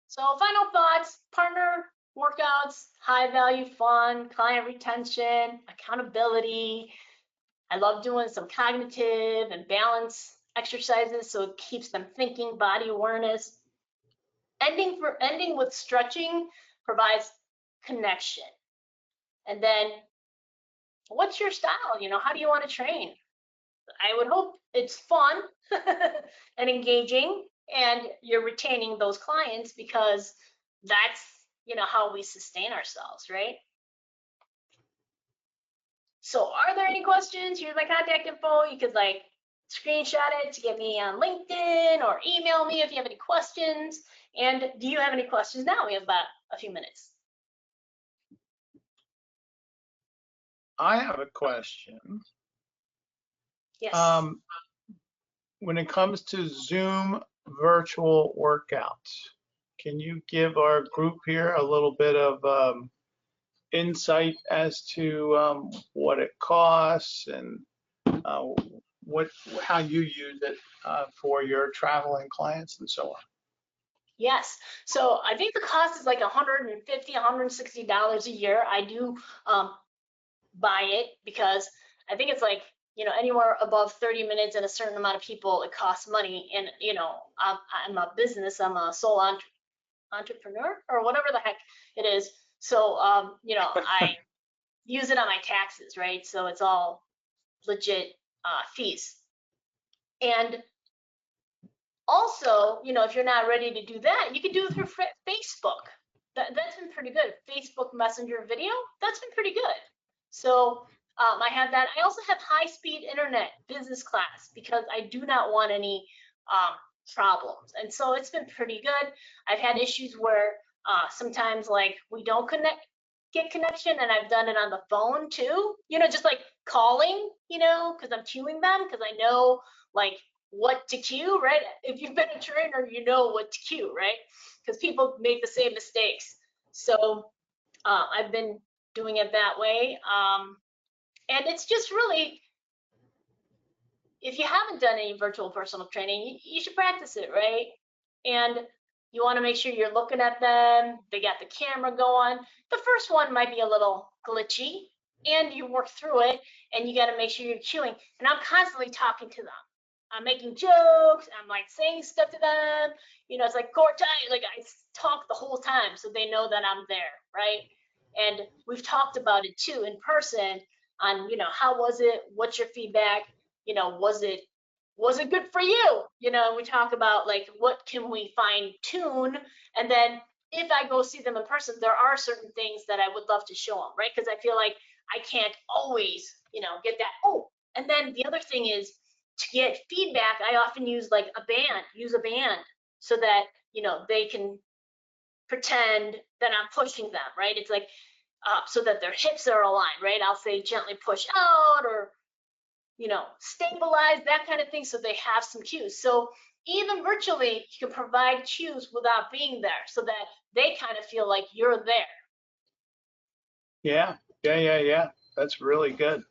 So final thoughts, partner workouts, high value fun, client retention, accountability. I love doing some cognitive and balance exercises so it keeps them thinking, body awareness. Ending with stretching provides connection. And then what's your style? How do you want to train? I would hope it's fun and engaging and you're retaining those clients because that's, how we sustain ourselves, right? So are there any questions? Here's my contact info. You could like screenshot it to get me on LinkedIn or email me if you have any questions. And do you have any questions now? We have about a few minutes. I have a question. Yes. When it comes to Zoom virtual workouts, can you give our group here a little bit of insight as to what it costs and how you use it for your traveling clients and so on? Yes. So I think the cost is like $150, $160 a year. I do buy it because I think it's like, anywhere above 30 minutes and a certain amount of people, it costs money. And, I'm a business, I'm a sole entrepreneur or whatever the heck it is. So, I use it on my taxes, right? So it's all legit fees. And also, if you're not ready to do that, you can do it through Facebook. That's been pretty good. Facebook Messenger video, that's been pretty good. So I have that. I also have high-speed internet business class because I do not want any problems. And so it's been pretty good. I've had issues where sometimes like we don't get connection, and I've done it on the phone too, just like calling, because I'm queuing them because I know like what to queue, right? If you've been a trainer, you know what to queue, right? Because people make the same mistakes. So I've been doing it that way. And it's just really, if you haven't done any virtual personal training, you should practice it, right? And you want to make sure you're looking at them. They got the camera going. The first one might be a little glitchy, and you work through it, and you got to make sure you're cueing. And I'm constantly talking to them. I'm making jokes. I'm like saying stuff to them. You know, it's like core tight. Like I talk the whole time, so they know that I'm there, right? And we've talked about it too in person on, you know, how was it? What's your feedback? You know, was it good for you? You know, we talk about like what can we fine tune, and then if I go see them in person, there are certain things that I would love to show them, right? Because I feel like I can't always, you know, get that. Oh, and then the other thing is to get feedback. I often use like use a band so that, you know, they can pretend that I'm pushing them, right? It's like so that their hips are aligned, right? I'll say gently push out, or, you know, stabilize, that kind of thing, so they have some cues. So even virtually, you can provide cues without being there so that they kind of feel like you're there. Yeah. That's really good.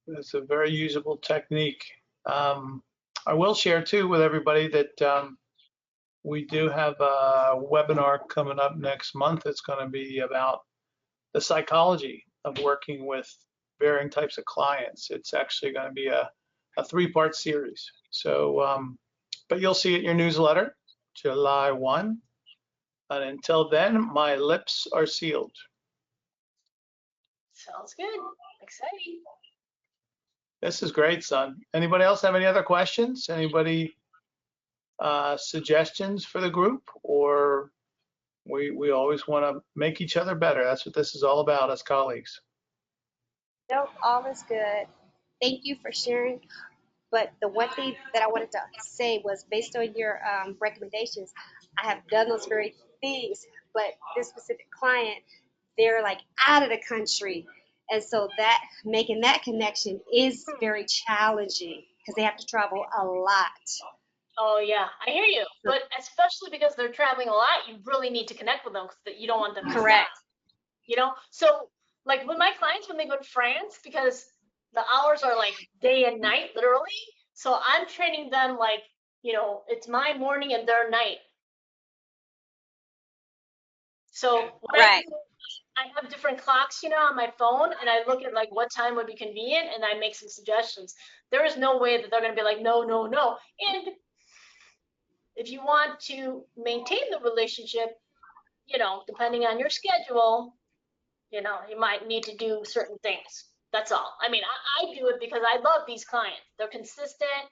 It's a very usable technique. I will share too with everybody that we do have a webinar coming up next month. It's going to be about the psychology of working with varying types of clients. It's actually going to be a 3-part series. So, but you'll see it in your newsletter, July 1. And until then, my lips are sealed. Sounds good. Exciting. This is great, Son. Anybody else have any other questions? Anybody suggestions for the group? Or we always want to make each other better. That's what this is all about as colleagues. Nope, all is good. Thank you for sharing. But the one thing that I wanted to say was based on your recommendations, I have done those very things, but this specific client, they're like out of the country. And so that making that connection is very challenging because they have to travel a lot. Oh yeah, I hear you. But especially because they're traveling a lot, you really need to connect with them because you don't want them to Correct. stop. You know, so like with my clients when they go to France, because the hours are like day and night, literally. So I'm training them like, you know, it's my morning and their night. So what I Right. do, I have different clocks, you know, on my phone, and I look at like what time would be convenient, and I make some suggestions. There is no way that they're going to be like, no, no, no. And if you want to maintain the relationship, you know, depending on your schedule, you know, you might need to do certain things. That's all. I mean, I do it because I love these clients. They're consistent,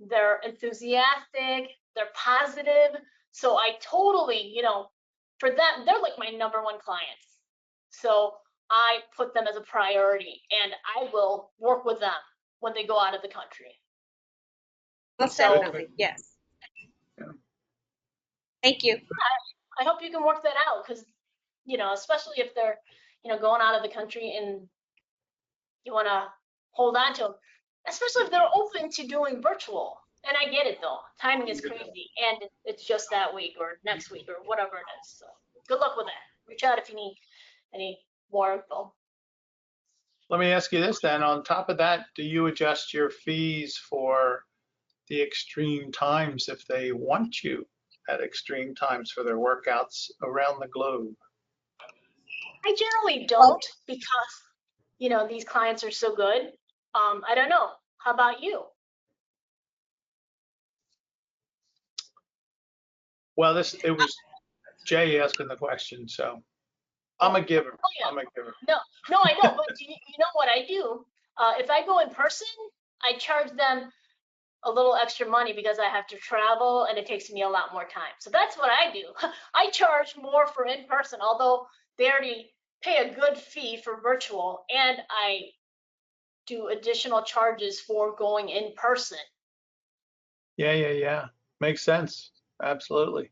they're enthusiastic, they're positive. So I totally, you know, for them, they're like my #1 clients. So I put them as a priority, and I will work with them when they go out of the country. Most So definitely. Yes. Yeah. Thank you. I hope you can work that out, because, you know, especially if they're, you know, going out of the country and you want to hold on to them, especially if they're open to doing virtual. And I get it though, timing is crazy, and it's just that week or next week or whatever it is. So good luck with that. Reach out if you need any more info. Let me ask you this then. On top of that, do you adjust your fees for the extreme times if they want you at extreme times for their workouts around the globe? I generally don't, because, you know, these clients are so good. I don't know. How about you? Well, it was Jay asking the question, so I'm a giver. Oh yeah. I'm a giver. No, I know, but you know what I do? If I go in person, I charge them a little extra money because I have to travel and it takes me a lot more time. So that's what I do. I charge more for in person, although they already pay a good fee for virtual, and I do additional charges for going in person. Yeah. Makes sense. Absolutely.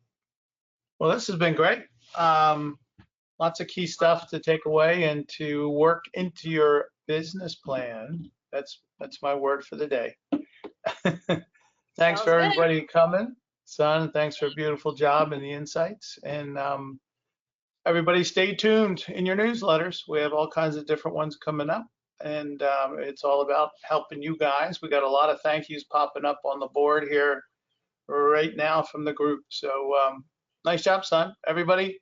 Well, this has been great. Lots of key stuff to take away and to work into your business plan. That's my word for the day. Thanks Sounds for good. everybody coming. Son, thanks for a beautiful job and the insights. And everybody stay tuned in your newsletters. We have all kinds of different ones coming up, and it's all about helping you guys. We got a lot of thank yous popping up on the board here right now from the group. So nice job, son. Everybody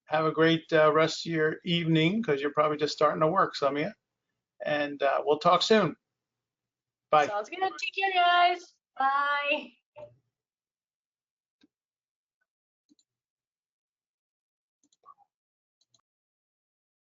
have a great rest of your evening, because you're probably just starting to work, some of you. And we'll talk soon. Bye. Sounds good. Take care, guys. Bye.